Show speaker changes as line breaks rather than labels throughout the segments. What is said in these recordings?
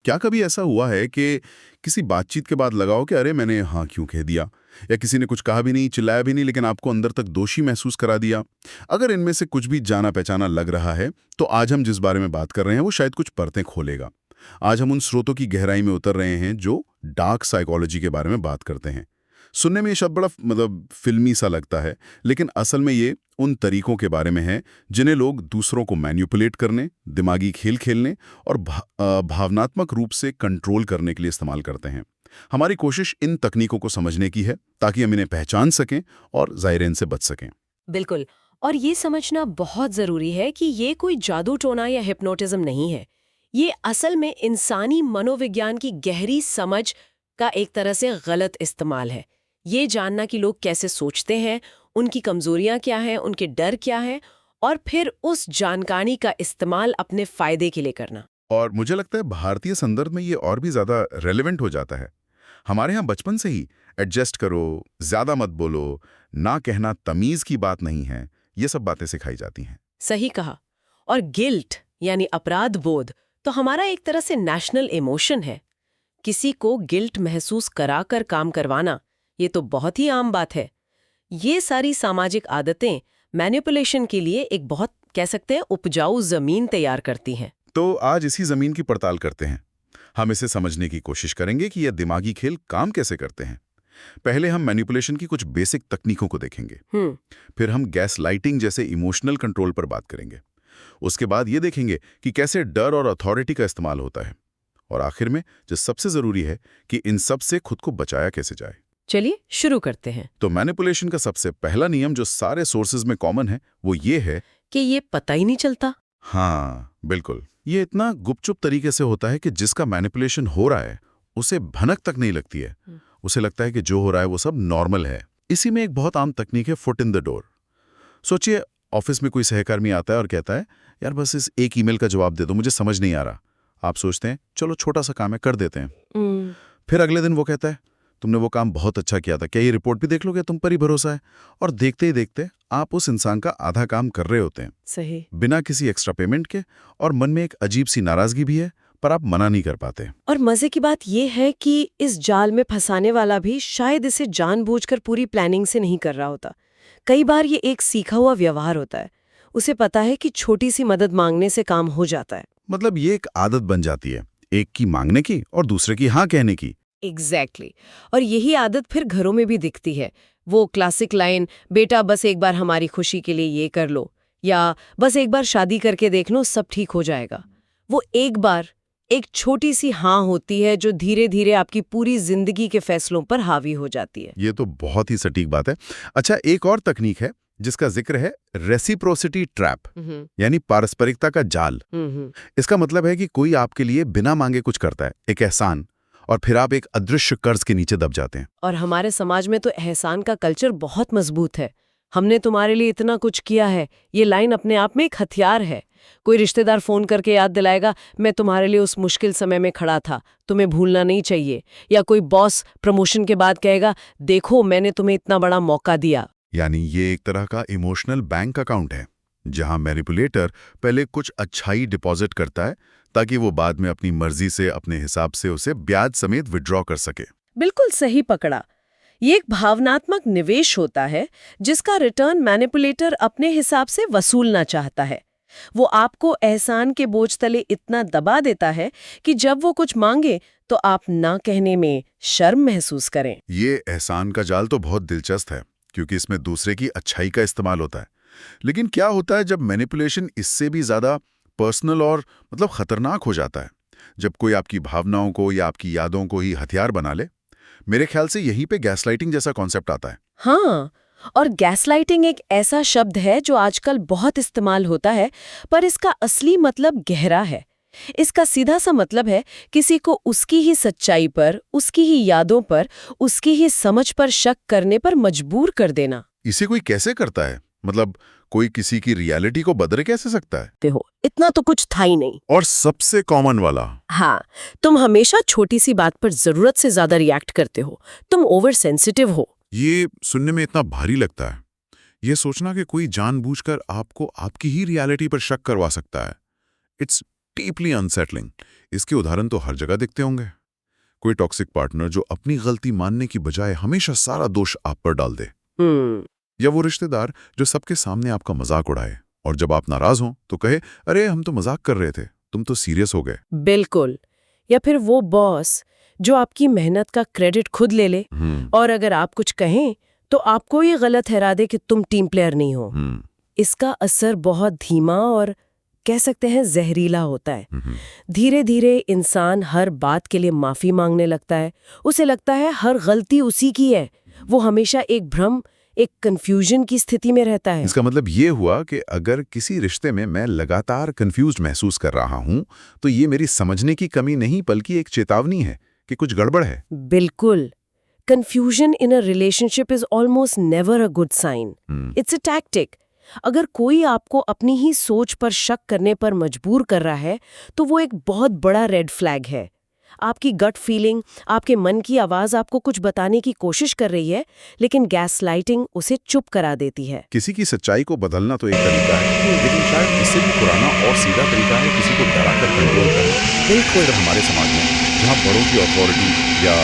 क्या कभी ऐसा हुआ है कि किसी बातचीत के बाद लगा हो कि अरे मैंने हाँ क्यों कह दिया, या किसी ने कुछ कहा भी नहीं, चिल्लाया भी नहीं, लेकिन आपको अंदर तक दोषी महसूस करा दिया? अगर इनमें से कुछ भी जाना पहचाना लग रहा है, तो आज हम जिस बारे में बात कर रहे हैं वो शायद कुछ परतें खोलेगा। आज हम उन स्रोतों की गहराई में उतर रहे हैं जो डार्क साइकोलॉजी के बारे में बात करते हैं। सुनने में ये शब्द बड़ा फिल्मी सा लगता है, लेकिन असल में ये उन तरीकों के बारे में है जिन्हें लोग दूसरों को मैनिपुलेट करने, दिमागी खेल खेलने और भावनात्मक रूप से कंट्रोल करने के लिए इस्तेमाल करते हैं। हमारी कोशिश इन तकनीकों को समझने की है ताकि हम इन्हें पहचान सकें और ज़ाहिर इनसे बच सकें।
बिल्कुल। और ये समझना बहुत जरूरी है कि ये कोई जादू टोना या हिप्नोटिज्म नहीं है। ये असल में इंसानी मनोविज्ञान की गहरी समझ का एक तरह से गलत इस्तेमाल है। ये जानना कि लोग कैसे सोचते हैं, उनकी कमजोरियां क्या हैं, उनके डर क्या हैं, और फिर उस जानकारी का इस्तेमाल अपने फायदे के लिए करना।
और मुझे लगता है भारतीय संदर्भ में ये और भी ज़्यादा रेलेवेंट हो जाता है। हमारे यहाँ बचपन से ही एडजस्ट करो, ज़्यादा मत बोलो, ना कहना तमीज़ की बात नहीं है, ये सब बातें सिखाई जाती हैं।
सही कहा। और गिल्ट यानी अपराध बोध तो हमारा एक तरह से नेशनल इमोशन है। किसी को गिल्ट महसूस कराकर काम करवाना, ये तो बहुत ही आम बात है। ये सारी सामाजिक आदतें मैनिपुलेशन के लिए एक बहुत कह सकते हैं उपजाऊ जमीन तैयार करती हैं।
तो आज इसी ज़मीन की पड़ताल करते हैं। हम इसे समझने की कोशिश करेंगे कि यह दिमागी खेल काम कैसे करते हैं। पहले हम मैनिपुलेशन की कुछ बेसिक तकनीकों को देखेंगे। फिर हम गैस लाइटिंग जैसे इमोशनल कंट्रोल पर बात करेंगे। उसके बाद ये देखेंगे कि कैसे डर और अथॉरिटी का इस्तेमाल होता है। और आखिर में जो सबसे ज़रूरी है कि इन सब से खुद को बचाया कैसे जाए।
चलिए शुरू करते हैं।
तो मैनिपुलेशन का सबसे पहला नियम जो सारे सोर्सेज में कॉमन है वो ये है
कि ये पता ही नहीं चलता।
हाँ बिल्कुल, ये इतना गुपचुप तरीके से होता है कि जिसका मैनिपुलेशन हो रहा है उसे भनक तक नहीं लगती है। उसे लगता है कि जो हो रहा है वो सब नॉर्मल है। इसी में एक बहुत आम तकनीक है फुट इन द डोर। सोचिए, ऑफिस में कोई सहकर्मी आता है और कहता है यार बस इस एक ईमेल का जवाब दे दो, मुझे समझ नहीं आ रहा। आप सोचते हैं चलो छोटा सा काम है, कर देते हैं। फिर अगले दिन वो कहता है तुमने वो काम बहुत अच्छा किया था, क्या ये रिपोर्ट भी देख लोगे, तुम पर ही भरोसा है। और देखते ही देखते आप उस इंसान का आधा काम कर रहे होते हैं,
सही।
बिना किसी एक्स्ट्रा पेमेंट के। और मन में एक अजीब सी नाराजगी भी है, पर आप मना नहीं कर पाते।
और मजे की बात यह है कि इस जाल में फंसाने वाला भी शायद इसे जानबूझकर पूरी प्लानिंग से नहीं कर रहा होता। कई बार ये एक सीखा हुआ व्यवहार होता है। उसे पता है कि छोटी सी मदद मांगने से काम हो जाता है।
मतलब ये एक आदत बन जाती है, एक की मांगने की और दूसरे की हाँ कहने की।
एग्जैक्टली। और यही आदत फिर घरों में भी दिखती है। वो क्लासिक लाइन, बेटा बस एक बार हमारी खुशी के लिए ये कर लो, या बस एक बार शादी करके देख लो, सब ठीक हो जाएगा। वो एक बार, एक छोटी सी हाँ होती है जो धीरे धीरे आपकी पूरी जिंदगी के फैसलों पर हावी हो जाती है।
ये तो बहुत ही सटीक बात है। अच्छा, एक और तकनीक है जिसका जिक्र है रेसिप्रोसिटी ट्रैप, यानी पारस्परिकता का जाल। इसका मतलब है कि कोई आपके लिए बिना मांगे कुछ करता है, एक एहसान, और फिर आप एक अदृश्य कर्ज के नीचे दब जाते हैं।
और हमारे समाज में तो एहसान का कल्चर बहुत मजबूत है। हमने तुम्हारे लिए इतना कुछ किया है, ये लाइन अपने आप में एक हथियार है। कोई रिश्तेदार फोन करके याद दिलाएगा, मैं तुम्हारे लिए उस मुश्किल समय में खड़ा था, तुम्हें भूलना नहीं चाहिए। या कोई बॉस प्रमोशन के बाद कहेगा, देखो मैंने तुम्हें इतना बड़ा मौका दिया।
यानी ये एक तरह का इमोशनल बैंक अकाउंट है, जहां मैनिपुलेटर पहले कुछ अच्छाई डिपॉजिट करता है ताकि वो बाद में अपनी मर्जी से अपने हिसाब से उसे ब्याज समेत विड्रॉ कर सके।
बिल्कुल सही पकड़ा। ये एक भावनात्मक निवेश होता है जिसका रिटर्न मैनिपुलेटर अपने हिसाब से वसूलना चाहता है। वो आपको एहसान के बोझ तले इतना दबा देता है कि जब वो कुछ मांगे तो आप ना कहने में शर्म महसूस करें।
ये एहसान का जाल तो बहुत दिलचस्प है क्योंकि इसमें दूसरे की अच्छाई का इस्तेमाल होता है। लेकिन क्या होता है जब मैनिपुलेशन इससे भी ज्यादा पर्सनल और खतरनाक हो जाता है, जब कोई आपकी भावनाओं को या आपकी यादों को ही हथियार बना ले? मेरे ख्याल से यहीं पे गैसलाइटिंग जैसा कॉन्सेप्ट आता है।
हाँ, और गैसलाइटिंग एक ऐसा शब्द है जो आजकल बहुत इस्तेमाल होता है, पर इसका असली मतलब गहरा है। इसका सीधा सा मतलब है किसी को उसकी ही सच्चाई पर, उसकी ही यादों पर, उसकी ही समझ पर शक करने पर मजबूर कर देना।
इसे कोई कैसे करता है? कोई किसी की रियलिटी को बदल कैसे सकता है?
हो इतना तो कुछ था ही नहीं।
और सबसे कॉमन वाला,
हाँ, तुम हमेशा छोटी सी बात पर जरूरत से ज्यादा रिएक्ट करते हो, तुम ओवर सेंसिटिव हो।
ये सुनने में इतना भारी लगता है। ये सोचना कि कोई जानबूझकर आपको आपकी ही रियलिटी पर शक करवा सकता है, इट्स डीपली अनसेटलिंग। इसके उदाहरण तो हर जगह दिखते होंगे। कोई टॉक्सिक पार्टनर जो अपनी गलती मानने की बजाय हमेशा सारा दोष आप पर डाल दे, या वो रिश्तेदार जो सबके सामने आपका मजाक उड़ाए और जब आप नाराज हो तो कहे, अरे हम तो मजाक कर रहे थे, तुम तो सीरियस हो गए।
बिल्कुल। या फिर वो बॉस जो आपकी मेहनत का क्रेडिट खुद ले ले और अगर आप कुछ कहें तो आपको ये गलत ठहरा दे कि तुम टीम प्लेयर नहीं हो। इसका असर बहुत धीमा और कह सकते हैं जहरीला होता है। धीरे धीरे इंसान हर बात के लिए माफी मांगने लगता है। उसे लगता है हर गलती उसी की है। वो हमेशा एक भ्रम, एक कंफ्यूजन की स्थिति में रहता है।
इसका मतलब ये हुआ कि अगर किसी रिश्ते में मैं लगातार कंफ्यूज्ड महसूस कर रहा हूं, तो ये मेरी समझने की कमी नहीं बल्कि एक चेतावनी है कि कुछ गड़बड़ है।
बिल्कुल। Confusion in a relationship is almost never a good sign. It's a tactic. अगर कोई आपको अपनी ही सोच पर शक करने पर मजबूर कर रहा है तो वो एक बहुत बड़ा रेड फ्लैग है। आपकी गट फीलिंग, आपके मन की आवाज आपको कुछ बताने की कोशिश कर रही है, लेकिन गैसलाइटिंग उसे चुप करा देती है।
किसी की सच्चाई को बदलना तो एक तरीका है, लेकिन शायद इससे भी पुराना और सीधा तरीका है किसी को डराकर कंट्रोल करना।
बिल्कुल।
हमारे समाज में जहाँ बड़ों की अथॉरिटी या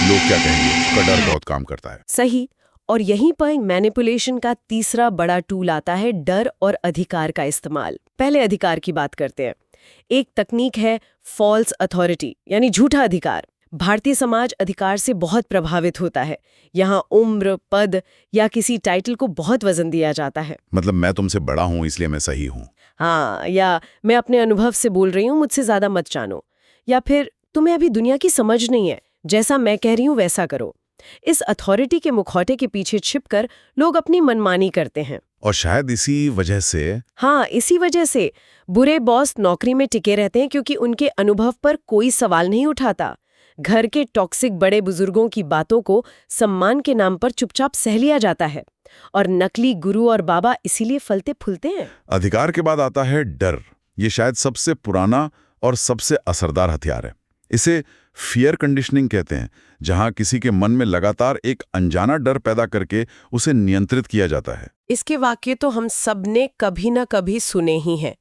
लोग क्या कहेंगे का डर बहुत काम करता है।
सही। और यहीं पर मैनिपुलेशन का तीसरा बड़ा टूल आता है, डर और अधिकार का इस्तेमाल। पहले अधिकार की बात करते हैं। एक तकनीक है फॉल्स अथॉरिटी, यानी झूठा अधिकार। भारतीय समाज अधिकार से बहुत प्रभावित होता है। यहाँ उम्र, पद या किसी टाइटल को बहुत वजन दिया जाता है।
मतलब मैं तुमसे बड़ा हूँ इसलिए मैं सही हूँ।
हाँ, या मैं अपने अनुभव से बोल रही हूँ, मुझसे ज्यादा मत जानो। या फिर तुम्हें अभी दुनिया की समझ नहीं है, जैसा मैं कह रही हूँ वैसा करो। इस अथॉरिटी के मुखौटे के पीछे छिपकर लोग अपनी मनमानी करते हैं।
और शायद इसी वजह से
बुरे बॉस नौकरी में टिके रहते हैं, क्योंकि उनके अनुभव पर कोई सवाल नहीं उठाता। घर के टॉक्सिक बड़े बुजुर्गों की बातों को सम्मान के नाम पर चुपचाप सह लिया जाता है और नकली गुरु और बाबा इसीलिए फलते फूलते हैं।
अधिकार के बाद आता है डर। ये शायद सबसे पुराना और सबसे असरदार हथियार है। इसे फियर कंडीशनिंग कहते हैं, जहां किसी के मन में लगातार एक अनजाना डर पैदा करके उसे नियंत्रित किया जाता है।
इसके वाक्य तो हम सबने कभी न कभी सुने ही हैं।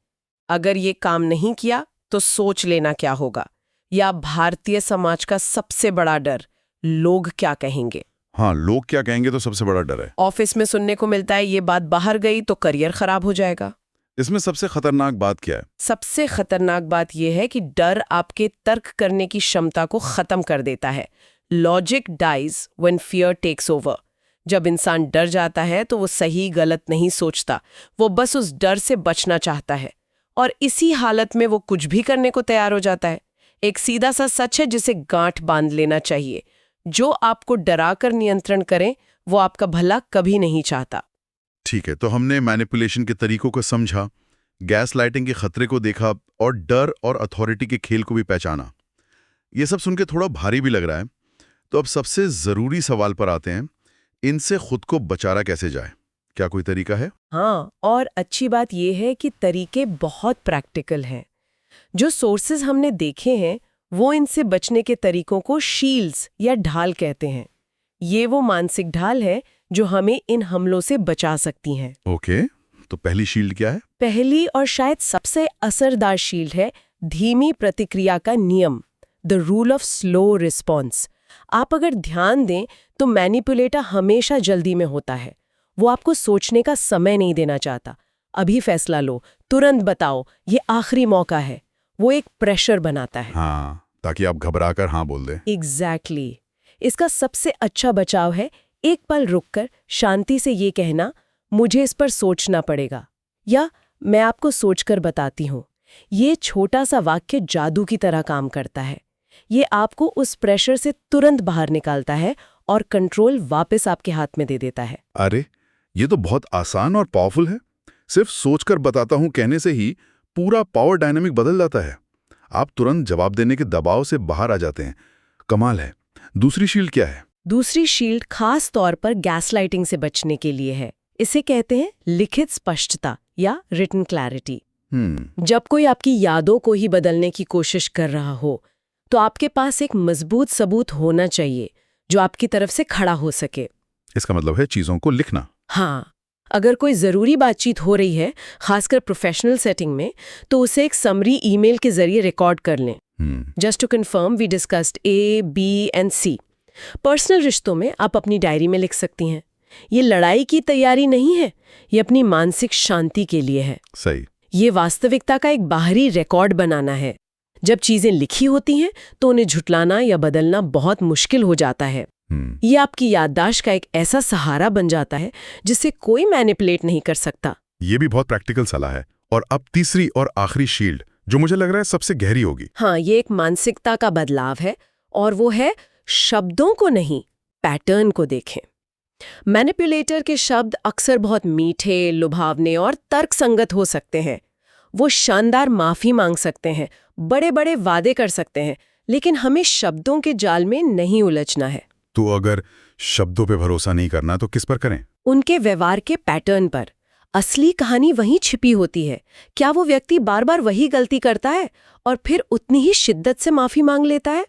अगर ये काम नहीं किया तो सोच लेना क्या होगा। या भारतीय समाज का सबसे बड़ा डर, लोग क्या कहेंगे।
हाँ, लोग क्या कहेंगे तो सबसे बड़ा डर है।
ऑफिस में सुनने को मिलता है ये बात बाहर गई तो करियर खराब हो जाएगा।
इसमें सबसे खतरनाक बात क्या है?
सबसे खतरनाक बात यह है कि डर आपके तर्क करने की क्षमता को खत्म कर देता है। Logic dies when fear takes over. जब इंसान डर जाता है तो वो सही गलत नहीं सोचता, वो बस उस डर से बचना चाहता है और इसी हालत में वो कुछ भी करने को तैयार हो जाता है। एक सीधा सा सच है जिसे गांठ बांध लेना चाहिए। जो आपको डराकर नियंत्रण करे वो आपका भला कभी नहीं चाहता।
ठीक है, तो हमने मैनिपुलेशन के तरीकों को समझा, गैस लाइटिंग के खतरे को देखा और डर और अथॉरिटी के खेल को भी पहचाना। ये सब सुन के थोड़ा भारी भी लग रहा है। तो अब सबसे जरूरी सवाल पर आते हैं, इनसे खुद को बचाना कैसे जाए? क्या कोई तरीका है?
हाँ, और अच्छी बात यह है कि तरीके बहुत प्रैक्टिकल हैं। जो सोर्सेज हमने देखे हैं वो इनसे बचने के तरीकों को शील्ड्स या ढाल कहते हैं। ये वो मानसिक ढाल है जो हमें इन हमलों से बचा सकती हैं।
ओके, तो पहली शील्ड क्या है?
पहली और शायद सबसे असरदार शील्ड है धीमी प्रतिक्रिया का नियम, the rule of slow response. आप अगर ध्यान दें तो मैनिपुलेटर हमेशा जल्दी में होता है। वो आपको सोचने का समय नहीं देना चाहता। अभी फैसला लो, तुरंत बताओ, ये आखिरी मौका है। वो एक प्रेशर बनाता है।
हाँ, ताकि आप घबराकर हाँ बोल दें।
एग्जैक्टली। इसका सबसे अच्छा बचाव है एक पल रुककर शांति से ये कहना, मुझे इस पर सोचना पड़ेगा, या मैं आपको सोचकर बताती हूँ। ये छोटा सा वाक्य जादू की तरह काम करता है। ये आपको उस प्रेशर से तुरंत बाहर निकालता है और कंट्रोल वापस आपके हाथ में दे देता है।
अरे, ये तो बहुत आसान और पावरफुल है। सिर्फ सोचकर बताता हूँ कहने से ही पूरा पावर डायनामिक बदल जाता है। आप तुरंत जवाब देने के दबाव से बाहर आ जाते हैं। कमाल है। दूसरी शील्ड क्या है?
दूसरी शील्ड खास तौर पर गैसलाइटिंग से बचने के लिए है। इसे कहते हैं लिखित स्पष्टता या रिटन क्लैरिटी। जब कोई आपकी यादों को ही बदलने की कोशिश कर रहा हो तो आपके पास एक मजबूत सबूत होना चाहिए जो आपकी तरफ से खड़ा हो सके।
इसका मतलब है चीजों को लिखना।
हाँ, अगर कोई ज़रूरी बातचीत हो रही है, खासकर प्रोफेशनल सेटिंग में, तो उसे एक समरी ईमेल के जरिए रिकॉर्ड कर लें। Just to confirm we discussed A, B and C। Personal रिश्तों में आप अपनी डायरी में लिख सकती हैं, ये लड़ाई की तैयारी नहीं है, ये अपनी मानसिक शांति के लिए है।
सही।
ये वास्तविकता का एक बाहरी रिकॉर्ड बनाना है। जब चीजें लिखी होती हैं तो उन्हें झुटलाना या बदलना बहुत मुश्किल हो जाता है। ये आपकी याददाश्त का एक ऐसा सहारा बन जाता है जिसे कोई मैनिपुलेट नहीं कर सकता।
ये भी बहुत प्रैक्टिकल सलाह है। और अब तीसरी और आखिरी शील्ड, जो मुझे लग रहा है सबसे गहरी होगी।
हाँ, ये एक मानसिकता का बदलाव है और वो है शब्दों को नहीं, पैटर्न को देखें। मैनिपुलेटर के शब्द अक्सर बहुत मीठे, लुभावने और तर्कसंगत हो सकते हैं। वो शानदार माफी मांग सकते हैं, बड़े बड़े वादे कर सकते हैं, लेकिन हमें शब्दों के जाल में नहीं उलझना है।
तो अगर शब्दों पे भरोसा नहीं करना तो किस पर करें?
उनके व्यवहार के पैटर्न पर। असली कहानी वहीं छिपी होती है। क्या वो व्यक्ति बार बार वही गलती करता है और फिर उतनी ही शिद्दत से माफी मांग लेता है?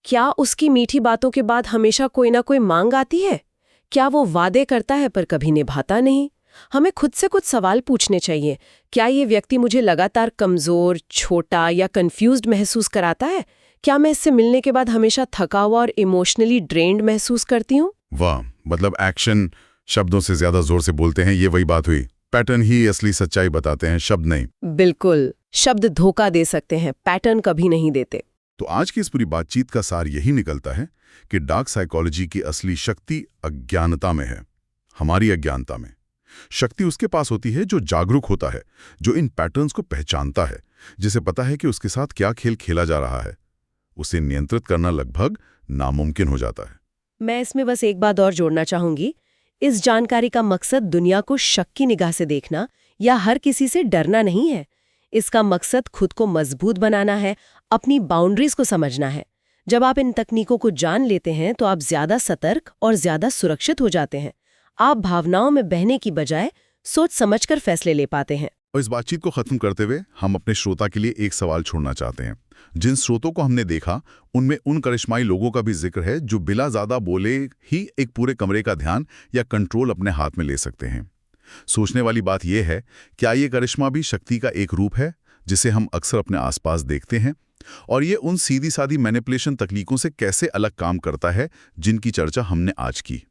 क्या उसकी मीठी बातों के बाद हमेशा कोई ना कोई मांग आती है? क्या वो वादे करता है पर कभी निभाता नहीं? हमें खुद से कुछ सवाल पूछने चाहिए। क्या ये व्यक्ति मुझे लगातार कमजोर, छोटा या कंफ्यूज्ड महसूस कराता है? क्या मैं इससे मिलने के बाद हमेशा थका हुआ और इमोशनली ड्रेन्ड महसूस करती हूँ?
वाह, मतलब एक्शन शब्दों से ज्यादा जोर से बोलते हैं, ये वही बात हुई। पैटर्न ही असली सच्चाई बताते हैं, शब्द नहीं।
बिल्कुल, शब्द धोखा दे सकते हैं, पैटर्न कभी नहीं देते।
तो आज की इस पूरी बातचीत का सार यही निकलता है कि डार्क साइकोलॉजी की असली शक्ति अज्ञानता में है, हमारी अज्ञानता में। शक्ति उसके पास होती है जो जागरूक होता है, जो इन पैटर्न्स को पहचानता है, जिसे पता है कि उसके साथ क्या खेल खेला जा रहा है। उसे नियंत्रित करना लगभग नामुमकिन हो जाता है।
मैं इसमें बस एक बात और जोड़ना चाहूंगी। इस जानकारी का मकसद दुनिया को शक की निगाह से देखना या हर किसी से डरना नहीं है। इसका मकसद खुद को मजबूत बनाना है, अपनी बाउंड्रीज को समझना है। जब आप इन तकनीकों को जान लेते हैं तो आप ज्यादा सतर्क और ज्यादा सुरक्षित हो जाते हैं। आप भावनाओं में बहने की बजाय सोच समझकर फैसले ले पाते हैं।
और इस बातचीत को खत्म करते हुए हम अपने श्रोता के लिए एक सवाल छोड़ना चाहते हैं। जिन स्रोतों को हमने देखा उनमें उन करिश्माई लोगों का भी जिक्र है जो बिला ज्यादा बोले ही एक पूरे कमरे का ध्यान या कंट्रोल अपने हाथ में ले सकते हैं। सोचने वाली बात यह है, क्या ये करिश्मा भी शक्ति का एक रूप है जिसे हम अक्सर अपने आसपास देखते हैं? और ये उन सीधी सादी मैनिपुलेशन तकनीकों से कैसे अलग काम करता है जिनकी चर्चा हमने आज की?